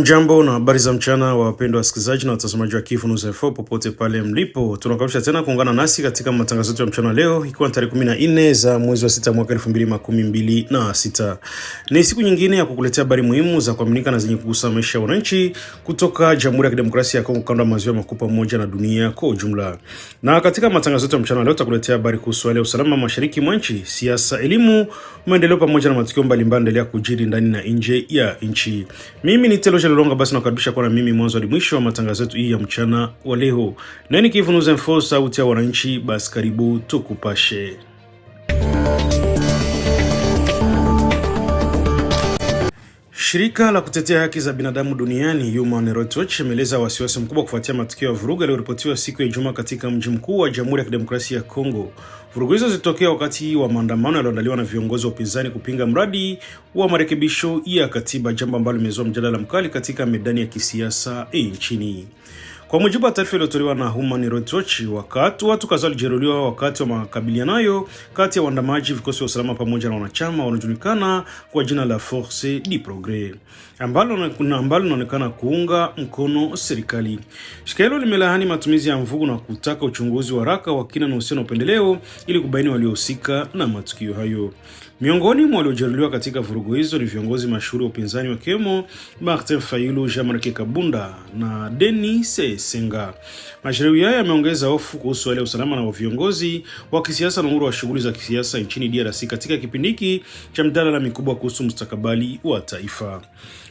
Mjambo na habari za mchana wa wapendwa wasikilizaji na watazamaji wa Kivu News Info popote pale mlipo. Tunakaribisha tena kuungana nasi katika matangazo yetu ya mchana leo, ikiwa tarehe 14 za mwezi wa 6 mwaka 2026. Ni siku nyingine ya kukuletea habari muhimu za kuaminika na zenye kugusa maisha ya wananchi kutoka Jamhuri ya Kidemokrasia ya Kongo, kanda ya maziwa makuu pamoja na dunia kwa ujumla. Na katika matangazo yetu ya mchana leo tutakuletea habari kuhusu hali ya usalama mashariki mwa nchi, siasa, elimu, maendeleo pamoja na matukio mbalimbali endelea kujiri ndani na nje ya nchi. Mimi ni Telo Longa, basi nakaribisha kwa na mimi mwanzo hadi mwisho wa matangazo yetu hii ya mchana wa leo. Na ni Kivu News Info, sauti ya wananchi, basi karibu tukupashe. Shirika la kutetea haki za binadamu duniani Human Rights Watch imeeleza wasiwasi mkubwa kufuatia matukio ya vurugu yaliyoripotiwa siku ya Ijumaa katika mji mkuu wa Jamhuri ya Kidemokrasia ya Kongo. Vurugu hizo zilitokea wakati wa maandamano yaliyoandaliwa na viongozi wa upinzani kupinga mradi wa marekebisho ya katiba, jambo ambalo limezua mjadala mkali katika medani ya kisiasa nchini. Kwa mujibu wa taarifa iliyotolewa na Human Rights Watch, watu kadhaa walijeruhiwa wakati wa makabiliano hayo kati ya waandamanaji, vikosi vya usalama pamoja na wanachama wanaojulikana kwa jina la Force du Progres ambalo linaonekana kuunga mkono serikali. Shirika hilo limelaani matumizi ya mvugo na kutaka uchunguzi wa haraka wa kina na usio na upendeleo ili kubaini waliohusika na matukio hayo. Miongoni mwa waliojeruhiwa katika vurugu hizo ni viongozi mashuhuri wa upinzani wakiwemo Martin Fayulu, Jean-Marc Kabunda na Denis Senga. Majeruhi haya yameongeza hofu kuhusu hali ya usalama na viongozi wa kisiasa na uhuru wa shughuli za kisiasa nchini DRC katika kipindi hiki cha mjadala mikubwa kuhusu mustakabali wa taifa.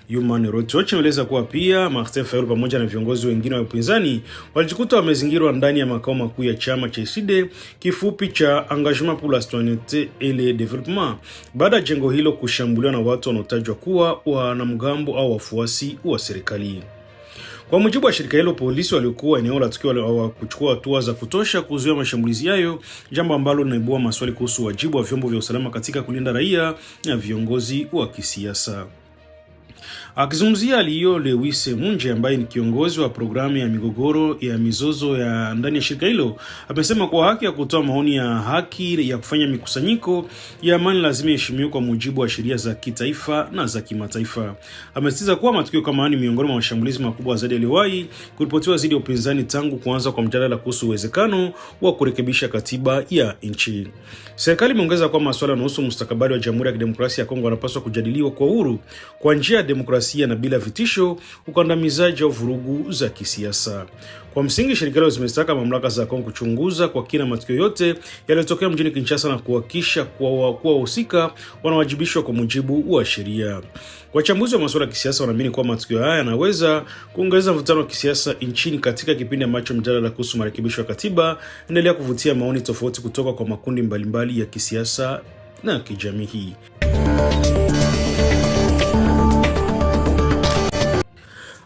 Human Rights Watch imeeleza kuwa pia Martin Fayulu pamoja na viongozi wengine wa upinzani walijikuta wamezingirwa ndani ya makao makuu ya chama cha ICD, kifupi cha Engagement pour la Citoyenneté et le Développement, baada ya jengo hilo kushambuliwa na watu wanaotajwa kuwa wanamgambo au wafuasi wa serikali. Kwa mujibu wa shirika hilo, polisi waliokuwa eneo la tukio hawakuchukua hatua za kutosha kuzuia mashambulizi hayo, jambo ambalo linaibua maswali kuhusu wajibu wa vyombo vya usalama katika kulinda raia na viongozi wa kisiasa. Akizungumzia hali hiyo, Lewis Munje ambaye ni kiongozi wa programu ya migogoro ya mizozo ya ndani ya shirika hilo amesema kuwa haki ya kutoa maoni ya haki ya kufanya mikusanyiko ya amani lazima iheshimiwe kwa mujibu wa sheria za kitaifa na za kimataifa. Amesisitiza kuwa matukio kama haya miongoni mwa mashambulizi makubwa zaidi yaliyowahi kuripotiwa dhidi ya upinzani tangu kuanza kwa mjadala kuhusu uwezekano wa kurekebisha katiba ya nchi. Serikali imeongeza kuwa masuala yanayohusu mustakabali wa Jamhuri ya Kidemokrasia ya Kongo yanapaswa kujadiliwa kwa uhuru, kwa njia ya demokrasia na bila vitisho, ukandamizaji au vurugu za kisiasa. Kwa msingi, shirika hilo zimestaka mamlaka za Kongo kuchunguza kwa kina matukio yote yaliyotokea mjini Kinshasa na kuhakikisha kuwa wahusika wanawajibishwa kwa mujibu wa sheria. Wachambuzi wa masuala ya kisiasa wanaamini kuwa matukio haya yanaweza kuongeza mvutano wa kisiasa nchini katika kipindi ambacho mjadala kuhusu marekebisho ya katiba endelea kuvutia maoni tofauti kutoka kwa makundi mbalimbali ya kisiasa na kijamii.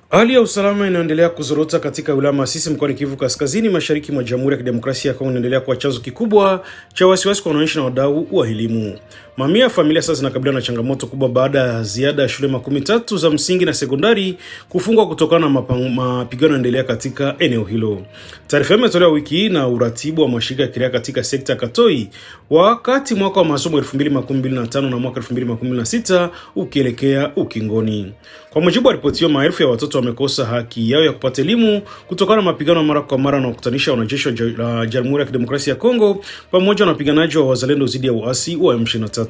Hali ya usalama inaendelea kuzorota katika wilaya Masisi mkoani Kivu Kaskazini, mashariki mwa Jamhuri ya Kidemokrasia ya Kongo, inaendelea kuwa chanzo kikubwa cha wasiwasi kwa wananchi na wadau wa elimu. Mamia ya familia sasa zinakabiliana na changamoto kubwa baada ya ziada ya shule 13 za msingi na sekondari kufungwa kutokana na mapigano yanaendelea katika eneo hilo. Taarifa imetolewa wiki hii na uratibu wa mashirika ya kiraia katika sekta ya Katoi wakati mwaka wa masomo 2025 na mwaka 2026 ukielekea ukingoni. Kwa mujibu wa ripoti hiyo, maelfu ya watoto wamekosa haki yao ya kupata elimu kutokana na mapigano mara kwa mara na kukutanisha wanajeshi wa Jamhuri ya Kidemokrasia ya Kongo pamoja na wapiganaji wa wazalendo dhidi ya uasi wa M23.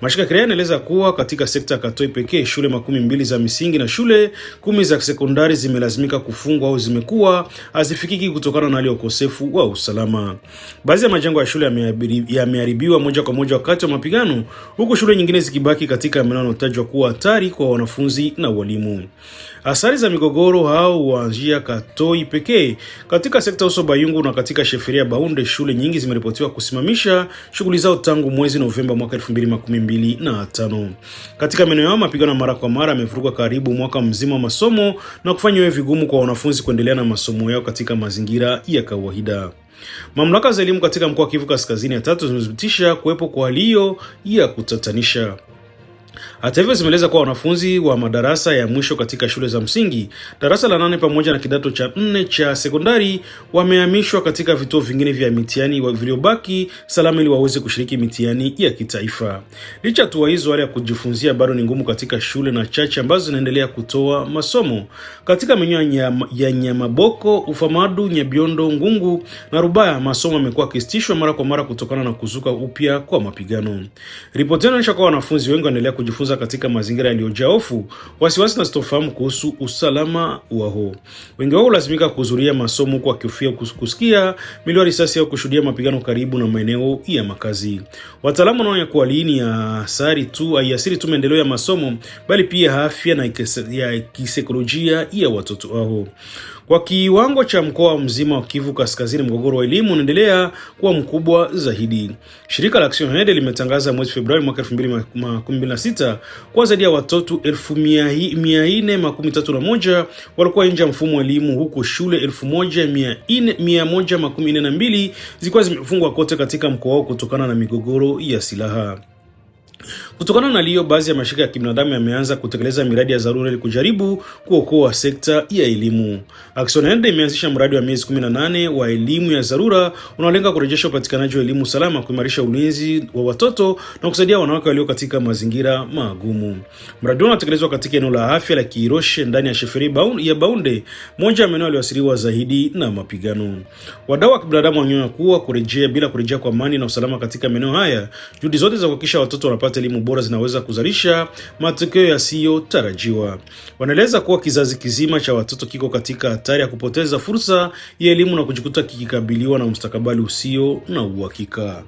Mashirika ya kiraia yanaeleza kuwa katika sekta ya Katoi pekee shule 12 za misingi na shule 10 za sekondari zimelazimika kufungwa au zimekuwa hazifikiki kutokana na hali ya ukosefu wa usalama. Baadhi ya majengo ya shule yameharibiwa moja kwa moja wakati wa mapigano, huku shule nyingine zikibaki katika maeneo yanayotajwa kuwa hatari kwa wanafunzi na walimu. Athari za migogoro hao huanzia Katoi pekee. Katika sekta Uso Bayungu na katika Sheferia Baunde, shule nyingi zimeripotiwa kusimamisha shughuli zao tangu mwezi Novemba mwaka 2025. Katika maeneo yao, mapigano mara kwa mara yamevuruga karibu mwaka mzima wa masomo na kufanya iwe vigumu kwa wanafunzi kuendelea na masomo yao katika mazingira ya kawaida. Mamlaka za elimu katika mkoa wa Kivu Kaskazini ya tatu zimethibitisha kuwepo kwa hali hiyo ya kutatanisha. Hata hivyo zimeeleza kuwa wanafunzi wa madarasa ya mwisho katika shule za msingi, darasa la 8 pamoja na kidato cha 4 cha sekondari wamehamishwa katika vituo vingine vya mitihani vilivyobaki salama ili waweze kushiriki mitihani ya kitaifa. Licha ya hatua hizo, hali ya kujifunzia bado ni ngumu katika shule na chache ambazo zinaendelea kutoa masomo. Katika maeneo ya Nyamaboko, Ufamadu, Nyabiondo, Ngungu na Rubaya, masomo yamekuwa yakisitishwa mara kwa mara kutokana na kuzuka upya kwa mapigano. Ripoti inaonyesha kuwa wanafunzi wengi wanaendelea kujifunza katika mazingira yaliyojaa hofu, wasiwasi na sitofahamu kuhusu usalama wao. Wengi wao lazimika kuhudhuria masomo kwa kihofia kusikia milio ya risasi au kushuhudia mapigano karibu na maeneo ya makazi. Wataalamu wanaonya kuwa hii haiathiri tu maendeleo ya masomo, bali pia afya na kisaikolojia ya watoto wao. Kwa kiwango cha mkoa mzima wa Kivu Kaskazini, mgogoro wa elimu unaendelea kuwa mkubwa zaidi. Shirika la Action Aid limetangaza mwezi Februari mwaka 2016 kwa zaidi ya watoto 1431 walikuwa nje ya mfumo wa elimu, huku shule 1142 zilikuwa zimefungwa kote katika mkoa wao kutokana na migogoro ya silaha. Kutokana na hiyo, baadhi ya mashirika ya kibinadamu yameanza kutekeleza miradi ya dharura ili kujaribu kuokoa sekta ya elimu. Action Aid imeanzisha mradi wa miezi 18 wa elimu ya dharura unaolenga kurejesha upatikanaji wa elimu salama, kuimarisha ulinzi wa watoto na kusaidia wanawake walio katika mazingira magumu. Mradi huu unatekelezwa katika eneo la afya la Kiroshe ndani ya sheferi ya Baunde, moja ya maeneo yaliyoathiriwa zaidi na mapigano. Wadau wa kibinadamu wanyonya kuwa bila kurejea kwa amani na usalama katika maeneo haya, juhudi zote za kuhakikisha watoto wanapata elimu bora zinaweza kuzalisha matokeo yasiyotarajiwa. Wanaeleza kuwa kizazi kizima cha watoto kiko katika hatari ya kupoteza fursa ya elimu na kujikuta kikikabiliwa na mustakabali usio na uhakika.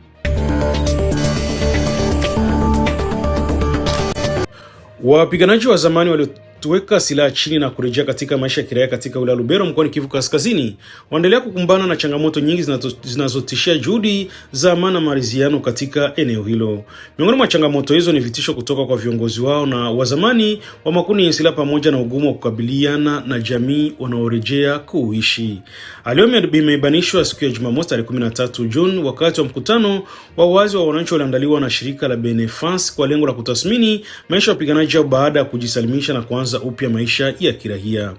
Wapiganaji wa zamani waliotuweka silaha chini na kurejea katika maisha ya kiraia katika wilaya Lubero mkoani Kivu Kaskazini waendelea kukumbana na changamoto nyingi zinazotishia juhudi za amani na maridhiano katika eneo hilo. Miongoni mwa changamoto hizo ni vitisho kutoka kwa viongozi wao na wa zamani wa makundi yenye silaha pamoja na ugumu wa kukabiliana na jamii wanaorejea kuishi. Leo imebanishwa siku ya Jumamosi tarehe 13 Juni wakati wa mkutano wa wazi wa wananchi ulioandaliwa na shirika la Benefans kwa lengo la kutathmini maisha ya wapiganaji baada ya kujisalimisha na kuanza upya maisha ya kiraia.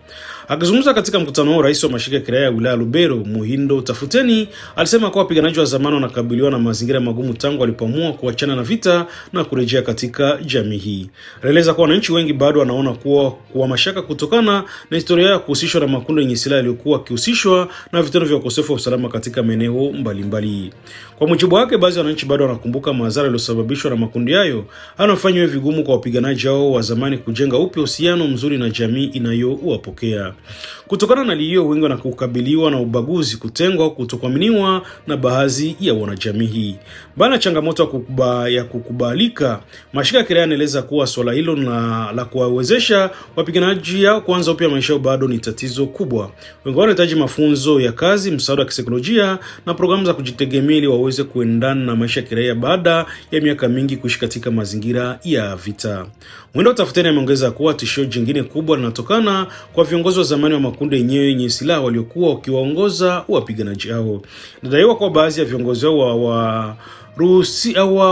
Akizungumza katika mkutano huo, rais wa mashirika ya kiraia ya wilaya Lubero, Muhindo Tafuteni, alisema kuwa wapiganaji wa zamani wanakabiliwa na mazingira magumu tangu walipoamua kuachana na vita na kurejea katika jamii hii. Alieleza kuwa wananchi wengi bado wanaona kuwa mashaka kutokana na historia ya kuhusishwa na makundi yenye silaha yaliyokuwa yakihusishwa na vitendo vya ukosefu wa usalama katika maeneo mbalimbali. Kwa mujibu wake, baadhi ya wananchi bado wanakumbuka madhara yaliyosababishwa na makundi hayo, anafanya iwe vigumu kwa wapiganaji hao wa zamani kujenga upya uhusiano mzuri na jamii inayowapokea. Kutokana na hiyo, wengi wanakabiliwa na ubaguzi, kutengwa au kutokuaminiwa na baadhi ya wanajamii. Bana changamoto ya kukubalika, mashirika ya kiraia yanaeleza kuwa swala hilo la kuwawezesha wapiganaji hao kuanza upya maisha yao bado ni tatizo kubwa. Wengi wanahitaji mafunzo ya kazi, msaada wa kisaikolojia na programu za kujitegemea ili waweze kuendana na maisha ya kiraia baada ya miaka mingi kuishi katika mazingira ya vita. Muhindo Tafuteni ameongeza kuwa tishio jingine kubwa linatokana kwa viongozi wa zamani wa makundi yenye silaha waliokuwa wakiwaongoza wapiganaji hao. Inadaiwa kwa baadhi ya viongozi hao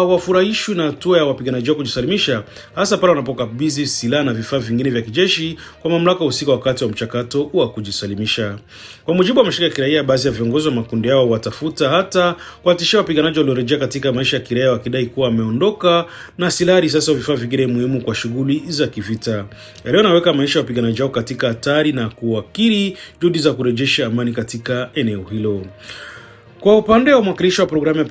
wafurahishwi na hatua ya wapiganaji hao kujisalimisha, hasa pale wanapokabidhi silaha na vifaa vingine vya kijeshi kwa mamlaka husika wakati wa mchakato wa kujisalimisha. Kwa mujibu wa mashirika ya kiraia, baadhi ya viongozi wa makundi hao watafuta hata kuwatishia wapiganaji waliorejea katika maisha ya kiraia wakidai kuwa wameondoka na silaha, risasi au vifaa vingine muhimu kwa shughuli za kivita. Leo naweka maisha ya wapiganaji hao katika hatari na kuwakiri juhudi za kurejesha amani katika eneo hilo. Kwa upande wa mwakilishi wa programu ya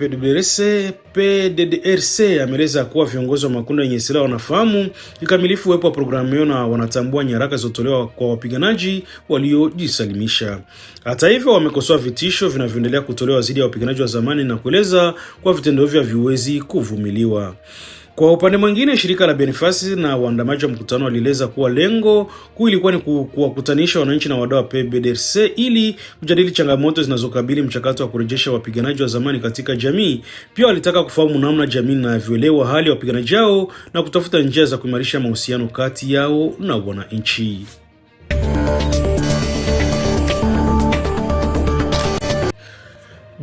PDDRC ameeleza kuwa viongozi wa makundi yenye silaha wanafahamu kikamilifu uwepo wa programu hiyo na wanatambua nyaraka zilizotolewa kwa wapiganaji waliojisalimisha. Hata hivyo, wamekosoa vitisho vinavyoendelea kutolewa dhidi ya wapiganaji wa zamani na kueleza kuwa vitendo hivyo haviwezi kuvumiliwa. Kwa upande mwingine, shirika la Benefasi na waandamaji wa mkutano walieleza kuwa lengo kuu ilikuwa ni kuwakutanisha wananchi na wadau wa PDDRC ili kujadili changamoto zinazokabili mchakato wa kurejesha wapiganaji wa zamani katika jamii. Pia walitaka kufahamu namna jamii inavyoelewa hali ya wapiganaji hao na kutafuta njia za kuimarisha mahusiano kati yao na wananchi.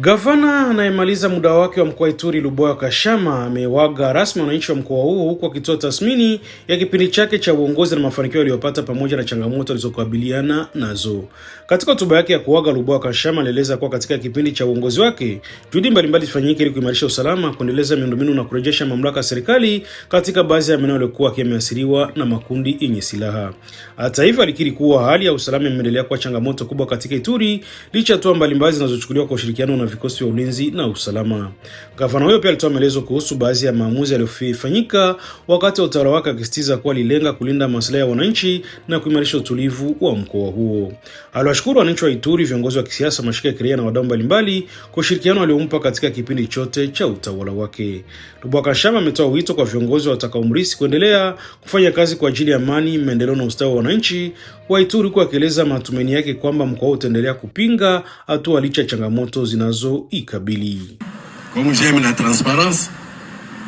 Gavana anayemaliza muda wake wa mkoa Ituri Luboya Kashama amewaga rasmi wananchi wa mkoa huo huku akitoa tathmini ya kipindi chake cha uongozi na mafanikio aliyopata pamoja na changamoto alizokabiliana nazo. Katika hotuba yake ya kuwaga, Luboya Kashama alieleza kuwa katika kipindi cha uongozi wake juhudi mbalimbali zifanyike ili kuimarisha usalama, kuendeleza miundombinu na kurejesha mamlaka ya serikali katika baadhi ya maeneo yaliyokuwa yameathiriwa na makundi yenye silaha. Hata hivyo, alikiri kuwa hali ya usalama imeendelea kuwa changamoto kubwa katika Ituri licha ya hatua mbalimbali zinazochukuliwa kwa ushirikiano na vikosi vya ulinzi na usalama. Gavana huyo pia alitoa maelezo kuhusu baadhi ya maamuzi yaliyofanyika wakati wa utawala wake, akisisitiza kuwa alilenga kulinda maslahi ya wananchi na kuimarisha utulivu wa mkoa huo. Aliwashukuru wananchi wa Ituri, viongozi wa kisiasa, mashirika ya kiraia na wadau mbalimbali kwa ushirikiano waliompa katika kipindi chote cha utawala wake. Luboya Kashama ametoa wito kwa viongozi watakaomrithi kuendelea kufanya kazi kwa ajili ya amani, maendeleo na ustawi wa wananchi wa Ituri, kwa kueleza matumaini yake kwamba mkoa huo utaendelea kupinga hatua licha ya changamoto zinazoikabili. Comme j'aime la transparence,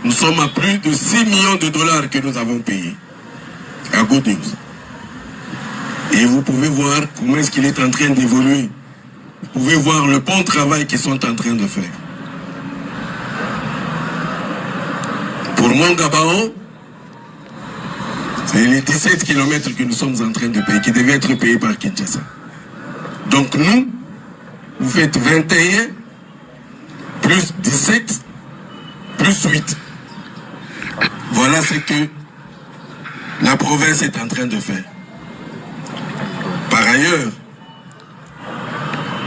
nous sommes à plus de 6 millions de dollars que nous avons payés à Good News. Et vous pouvez voir comment est-ce qu'il est en train d'évoluer. Vous pouvez voir le bon travail qu'ils sont en train de faire. Pour Mont-Gabaon, c'est les 17 km que nous sommes en train de payer, qui devaient être payés par Kinshasa. Donc nous, vous faites 21, plus 17, plus 8. Voilà ce que la province est en train de faire. Par ailleurs,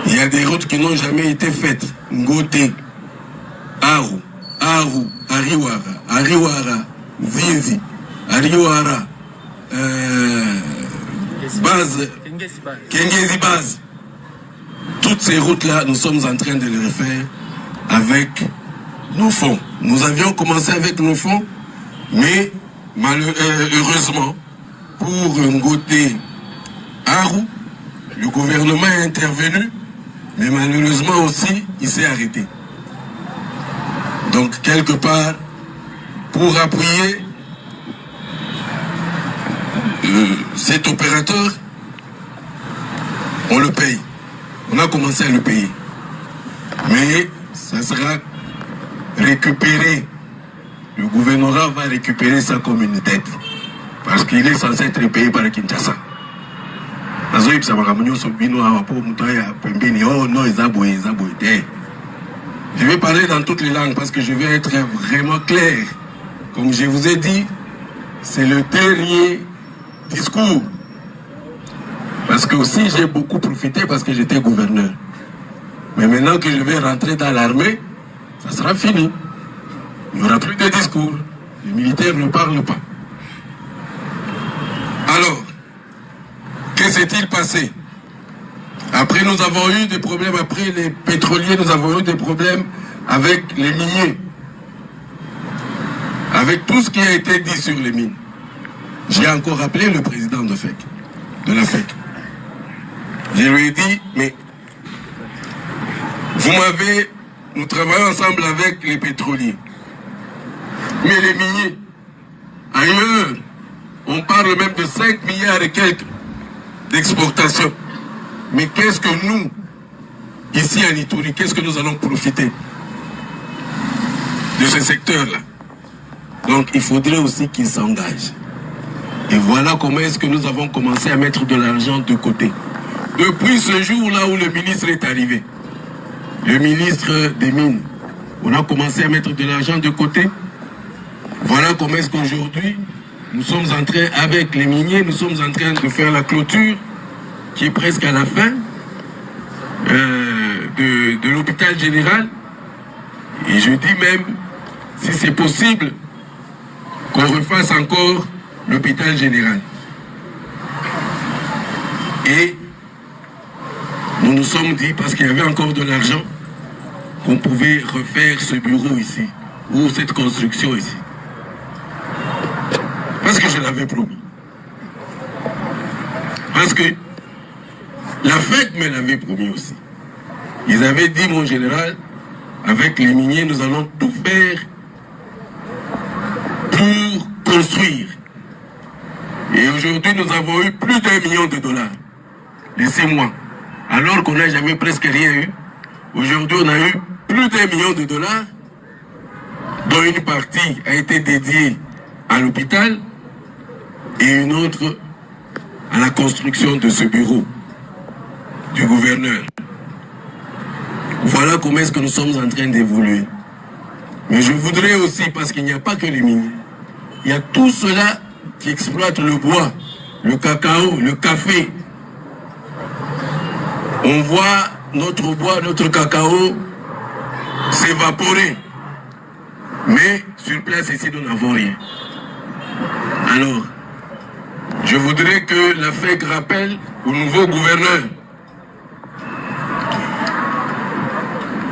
il y a des routes qui n'ont jamais été faites. Ngoté, Aru, Ariwara, Zinzi, Ariwara, Base, Kengezi Base. Toutes ces routes-là, nous sommes en train de les refaire avec nos fonds. Nous avions commencé avec nos fonds, mais heureusement, pour Ngoté, Aru, le gouvernement est intervenu, mais malheureusement aussi, il s'est arrêté. Donc, quelque part, pour appuyer cet opérateur, on le paye. On a commencé à le payer. Mais ça sera récupéré. Le gouvernement va récupérer ça comme une dette. Parce qu'il est censé être payé par Kinshasa. Je vais parler dans toutes les langues parce que je vais être vraiment clair. Comme je vous ai dit, c'est le dernier discours. Parce que aussi j'ai beaucoup profité parce que j'étais gouverneur. Mais maintenant que je vais rentrer dans l'armée, ça sera fini. Il n'y aura plus de discours. Les militaires ne parlent pas. Alors, que s'est-il passé? Après, nous avons eu des problèmes, après les pétroliers, nous avons eu des problèmes avec les miniers. Avec tout ce qui a été dit sur les mines. J'ai encore appelé le président de la FEC. Je lui ai dit, mais nous travaillons ensemble avec les pétroliers. Mais les miniers, ailleurs, on parle même de 5 milliards et quelques d'exportation. Mais qu'est-ce que nous, ici à Ituri, qu'est-ce que nous allons profiter de ce secteur-là? Donc il faudrait aussi qu'ils s'engagent. Et voilà comment est-ce que nous avons commencé à mettre de l'argent de côté. Depuis ce jour-là où le ministre est arrivé, le ministre des Mines, on a commencé à mettre de l'argent de côté. Voilà comment est-ce qu'aujourd'hui, nous sommes en train, avec les miniers, nous sommes en train de faire la clôture qui est presque à la fin de l'hôpital général. Et je dis même, si c'est possible, qu'on refasse encore l'hôpital général. Et nous nous sommes dit, parce qu'il y avait encore de l'argent, qu'on pouvait refaire ce bureau ici, ou cette construction ici. Parce que je l'avais promis. Parce que la FEC me l'avait promis aussi. Ils avaient dit, mon général, avec les miniers, nous allons tout faire pour construire. Et aujourd'hui, nous avons eu plus d'1 million de dollars. Laissez-moi. Alors qu'on n'a jamais presque rien eu. Aujourd'hui, on a eu plus d'1 million de dollars, dont une partie a été dédiée à l'hôpital et une autre à la construction de ce bureau du gouverneur. Voilà comment est-ce que nous sommes en train d'évoluer. Mais je voudrais aussi, parce qu'il n'y a pas que les miniers, il y a tout cela qui exploite le bois, le cacao, le café. On voit notre bois, notre cacao s'évaporer. Mais sur place ici, nous n'avons rien. Alors, je voudrais que la FEC rappelle au nouveau gouverneur,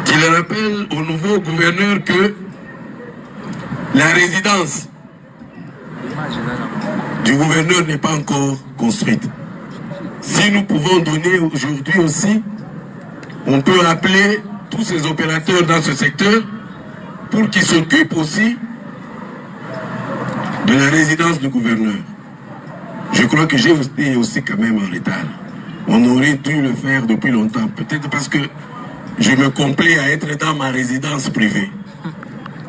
qu'il rappelle au nouveau gouverneur que la résidence du gouverneur n'est pas encore construite. Si nous pouvons donner aujourd'hui aussi, on peut appeler tous ces opérateurs dans ce secteur pour qu'ils s'occupent aussi de la résidence du gouverneur. Je crois que j'ai aussi quand même en retard. On aurait dû le faire depuis longtemps, peut-être parce que je me complais à être dans ma résidence privée.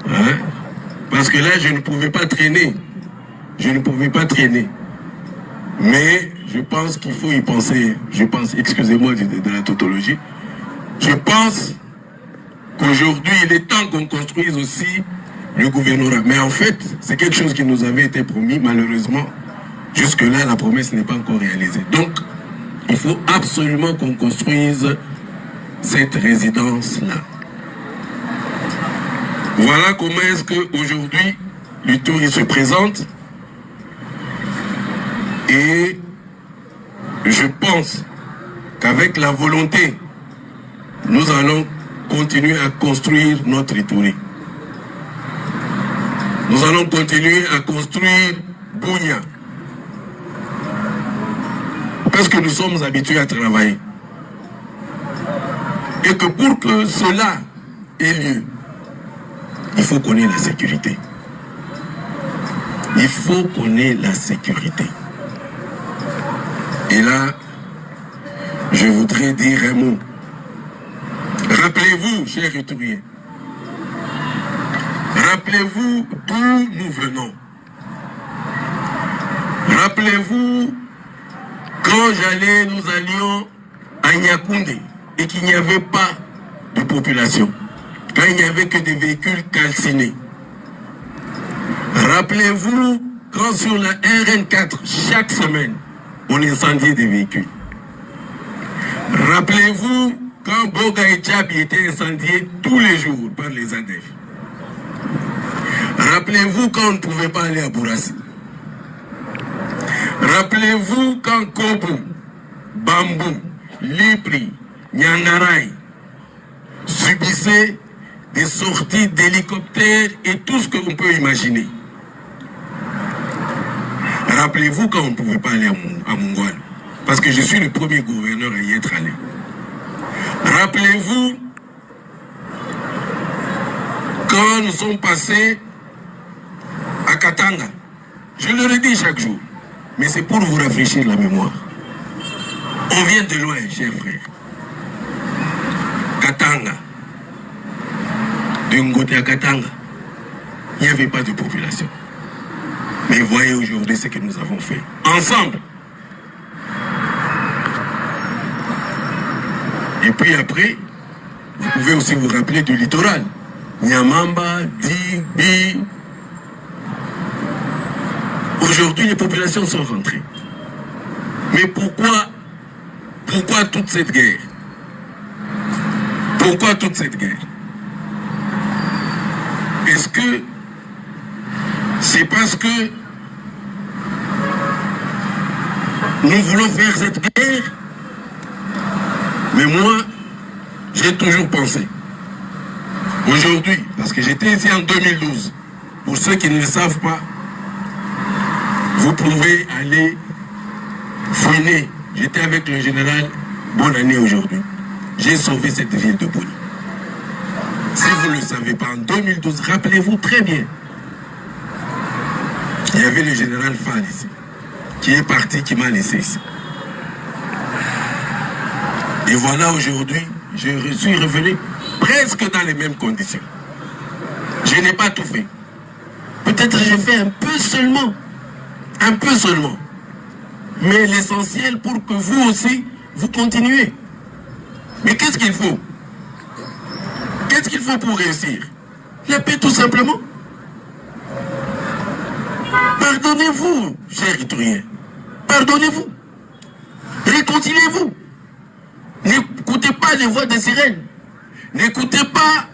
Hein? Parce que là, je ne pouvais pas traîner. Je ne pouvais pas traîner. Mais je pense qu'il faut y penser. Je pense, excusez-moi de la tautologie, je pense qu'aujourd'hui, il est temps qu'on construise aussi le gouvernorat. Mais en fait, c'est quelque chose qui nous avait été promis, malheureusement. Jusque-là, la promesse n'est pas encore réalisée. Donc, il faut absolument qu'on construise cette résidence-là. Voilà comment est-ce qu'aujourd'hui, l'Ituri se présente. Et je pense qu'avec la volonté, nous allons continuer à construire notre Ituri. Nous allons continuer à construire Bunia. Parce que nous sommes habitués à travailler. Et que pour que cela ait lieu, il faut qu'on ait la sécurité. Il faut qu'on ait la sécurité. Et là, je voudrais dire un mot. Rappelez-vous, chers Ituriens, rappelez-vous d'où nous venons. Rappelez-vous, quand nous allions à Nyakoundé et qu'il n'y avait pas de population, quand il n'y avait que des véhicules calcinés. Rappelez-vous, quand sur la RN4, chaque semaine, on incendiait des véhicules. Rappelez-vous, quand Boga et Tchabi étaient incendiés tous les jours par les ADF. Rappelez-vous quand on ne pouvait pas aller à Bourassi. Rappelez-vous quand Kobo, Bambou, Lipri, Nyangaray subissaient des sorties d'hélicoptères et tout ce que l'on peut imaginer. Rappelez-vous quand on ne pouvait pas aller à Mongouane, parce que je suis le premier gouverneur à y être allé. Rappelez-vous quand nous sommes passés à Katanga. Je le redis chaque jour, mais c'est pour vous rafraîchir la mémoire. On vient de loin, chers frères. Katanga. D'un côté à Katanga, il n'y avait pas de population. Mais voyez aujourd'hui ce que nous avons fait. Ensemble. Et puis après, vous pouvez aussi vous rappeler du littoral. Nyamamba, Digbi. Aujourd'hui, les populations sont rentrées. Mais pourquoi toute cette guerre? Pourquoi toute cette guerre? Est-ce que c'est parce que nous voulons faire cette guerre? Mais moi, j'ai toujours pensé. Aujourd'hui, parce que j'étais ici en 2012, pour ceux qui ne le savent pas, vous pouvez aller fouiner. J'étais avec le général Bonne année aujourd'hui. J'ai sauvé cette ville de Boni. Si vous ne le savez pas, en 2012, rappelez-vous très bien, il y avait le général Fall ici, qui est parti, qui m'a laissé ici. Et voilà, aujourd'hui, je suis revenu presque dans les mêmes conditions. Je n'ai pas tout fait. Peut-être j'ai fait un peu seulement. Un peu seulement. Mais l'essentiel pour que vous aussi, vous continuez. Mais qu'est-ce qu'il faut? Qu'est-ce qu'il faut pour réussir? La paix, tout simplement. Pardonnez-vous, chers Ituriens. Pardonnez-vous. Réconciliez-vous. N'écoutez pas les voix des sirènes. N'écoutez pas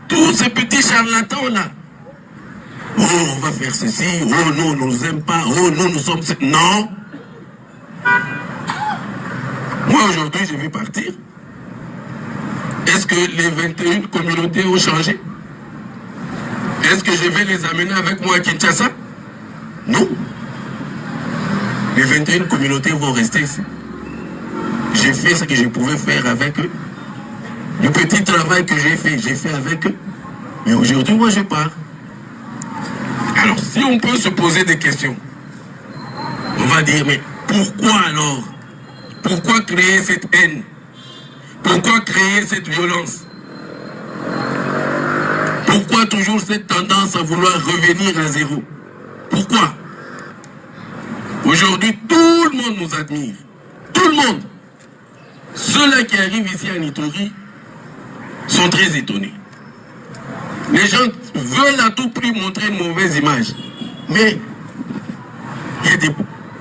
tous ces petits charlatans-là. Oh, on va faire ceci. Oh, non, on ne nous aime pas. Oh, nous sommes... Non. Moi, aujourd'hui, je vais partir. Est-ce que les 21 communautés ont changé? Est-ce que je vais les amener avec moi à Kinshasa? Non. Les 21 communautés vont rester ici. J'ai fait ce que je pouvais faire avec eux. Le petit travail que j'ai fait avec eux. Mais aujourd'hui, moi, je pars. Alors, si on peut se poser des questions, on va dire, mais pourquoi alors? Pourquoi créer cette haine? Pourquoi créer cette violence? Pourquoi toujours cette tendance à vouloir revenir à zéro? Pourquoi? Aujourd'hui, tout le monde nous admire. Tout le monde. Ceux-là qui arrivent ici à Ituri sont très étonnés. Les gens veulent à tout prix montrer une mauvaise image. Mais il y a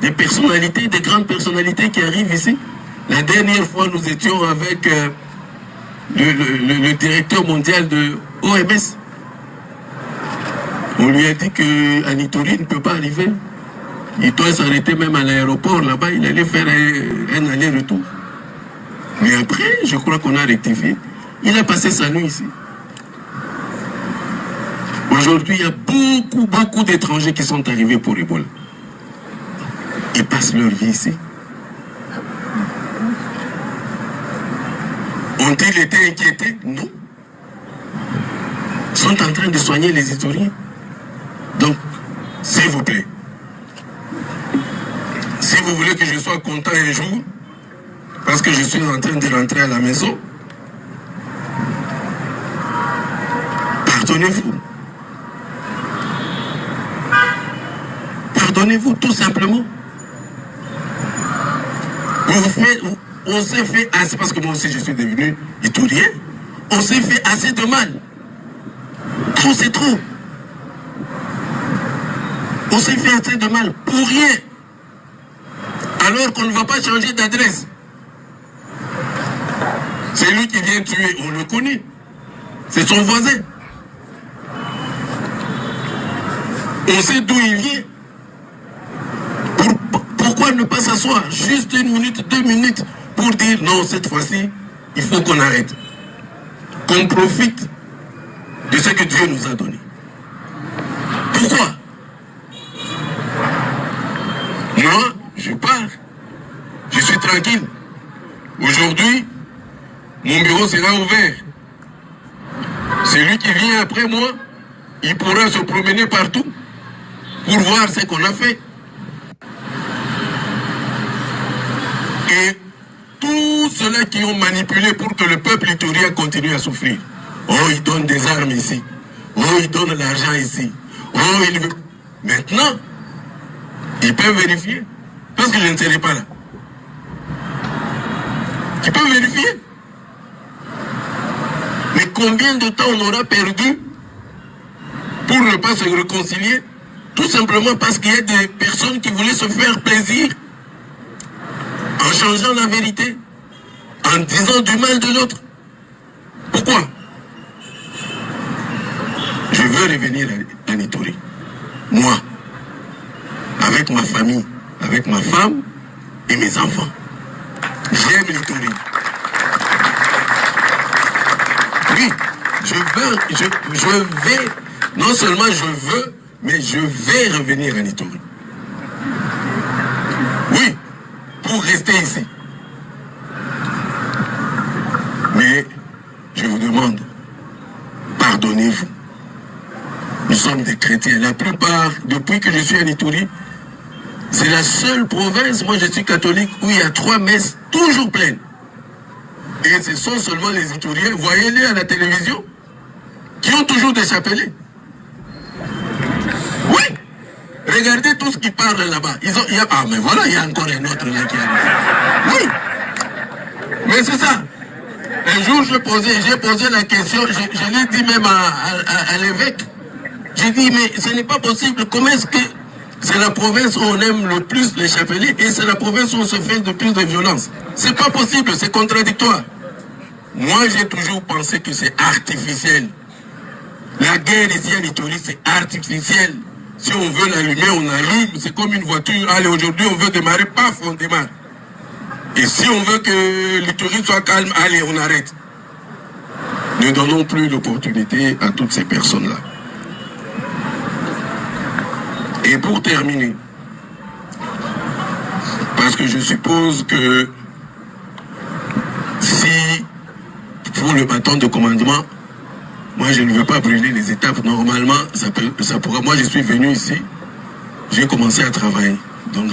des personnalités, des grandes personnalités qui arrivent ici. La dernière fois, nous étions avec le directeur mondial de OMS. On lui a dit qu'à Ituri, il ne peut pas arriver. Il doit s'arrêter même à l'aéroport là-bas. Il allait faire un aller-retour. Mais après, je crois qu'on a rectifié. Il a passé sa nuit ici. Aujourd'hui, il y a beaucoup d'étrangers qui sont arrivés pour Ebola. Ils passent leur vie ici. Ont-ils été inquiétés? Non. Ils sont en train de soigner les Ituriens. Donc, s'il vous plaît, si vous voulez que je sois content un jour, parce que je suis en train de rentrer à la maison, pardonnez-vous. Pardonnez-vous, tout simplement. On s'est fait assez, parce que moi aussi je suis devenu iturien, on s'est fait assez de mal. Trop, c'est trop. On s'est fait assez de mal pour rien. Alors qu'on ne va pas changer d'adresse. C'est lui qui vient tuer, on le connaît. C'est son voisin. On sait d'où il vient. Pourquoi ne pas s'asseoir juste 1 minute, 2 minutes pour dire non, cette fois-ci, il faut qu'on arrête. Qu'on profite de ce que Dieu nous a donné. Pourquoi? Moi, je pars. Je suis tranquille. Aujourd'hui, mon bureau sera ouvert. Celui qui vient après moi, il pourra se promener partout pour voir ce qu'on a fait. Et tous ceux-là qui ont manipulé pour que le peuple iturien continue à souffrir. Oh, ils donnent des armes ici. Oh, ils donnent l'argent ici. Oh, ils veulent... Maintenant, ils peuvent vérifier. Parce que je ne serai pas là. Ils peuvent vérifier. Mais combien de temps on aura perdu pour ne pas se réconcilier? Tout simplement parce qu'il y a des personnes qui voulaient se faire plaisir en changeant la vérité, en disant du mal de l'autre. Pourquoi? Je veux revenir à Ituri. Moi, avec ma famille, avec ma femme et mes enfants. J'aime l'Ituri. Oui, je vais, non seulement je veux, mais je vais revenir en Ituri. Oui, pour rester ici. Mais je vous demande, pardonnez-vous. Nous sommes des chrétiens. La plupart, depuis que je suis en Ituri, c'est la seule province, moi je suis catholique, où il y a 3 messes toujours pleines. Et ce sont seulement les Ituriens, voyez-les à la télévision, qui ont toujours des chapelets. Oui, regardez tous qui parlent là-bas. Ah, mais voilà, il y a encore un autre là qui arrive. Oui, mais c'est ça. Un jour, j'ai posé la question, je l'ai dit même à l'évêque. J'ai dit, mais ce n'est pas possible. Comment est-ce que c'est la province où on aime le plus les chapelets et c'est la province où on se fait de plus de violence? C'est pas possible, c'est contradictoire. Moi, j'ai toujours pensé que c'est artificiel. La guerre ici en Ituri, c'est artificiel. Si on veut l'allumer, on allume. C'est comme une voiture. Allez, aujourd'hui, on veut démarrer, paf, on démarre. Et si on veut que l'Ituri soit calme, allez, on arrête. Ne donnons plus l'opportunité à toutes ces personnes-là. Et pour terminer, parce que je suppose que si pour le bâton de commandement, moi je ne veux pas brûler les étapes, normalement ça pourra. Moi je suis venu ici, j'ai commencé à travailler, donc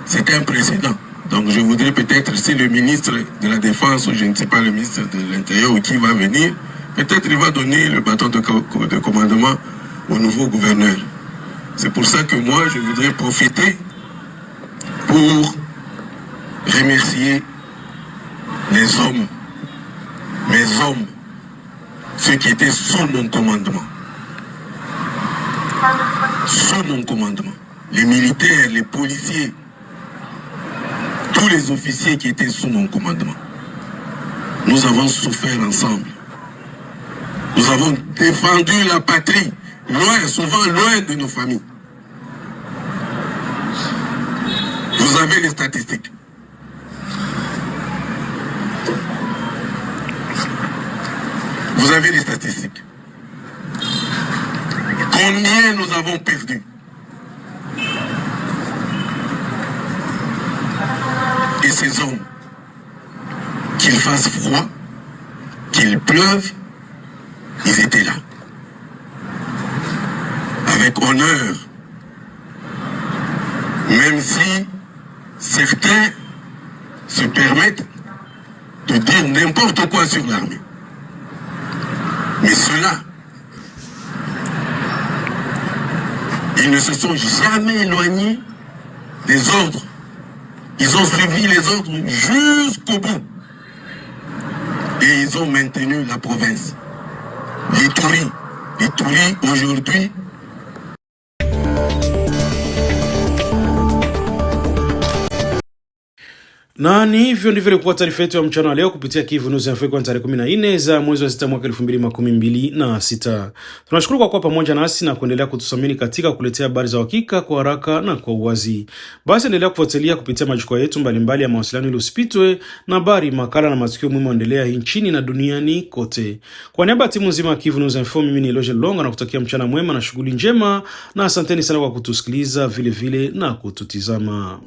c'était un précédent. Donc je voudrais peut-être, si le ministre de la Défense, ou je ne sais pas, le ministre de l'Intérieur ou qui va venir, peut-être il va donner le bâton de commandement au nouveau gouverneur. C'est pour ça que moi, je voudrais profiter pour remercier les hommes, mes hommes, ceux qui étaient sous mon commandement. Sous mon commandement. Les militaires, les policiers, tous les officiers qui étaient sous mon commandement. Nous avons souffert ensemble. Nous avons défendu la patrie. Loin, souvent loin de nos familles. Vous avez les statistiques. Vous avez les statistiques. Combien nous avons perdu? Et ces hommes, qu'il fasse froid, qu'il pleuve, ils étaient là. Avec honneur, même si certains se permettent de dire n'importe quoi sur l'armée. Mais ceux-là, ils ne se sont jamais éloignés des ordres. Ils ont suivi les ordres jusqu'au bout. Et ils ont maintenu la province. L'Ituri aujourd'hui, na ni hivyo ndivyo ilikuwa taarifa yetu ya mchana leo kupitia Kivu News Info kwa tarehe 14 za mwezi wa 6 mwaka 2026. Tunashukuru kwa kuwa pamoja nasi na kuendelea kutusamini katika kuletea habari za uhakika kwa haraka na kwa uwazi. Basi endelea kufuatilia kupitia majukwaa yetu mbalimbali ya mawasiliano ili usipitwe na habari, makala na matukio muhimu endelea nchini na duniani kote. Kwa niaba ya timu nzima ya Kivu News Info, mimi ni Eloge Longa na kutakia mchana mwema na shughuli njema, na asanteni sana kwa kutusikiliza vile vile na kututizama.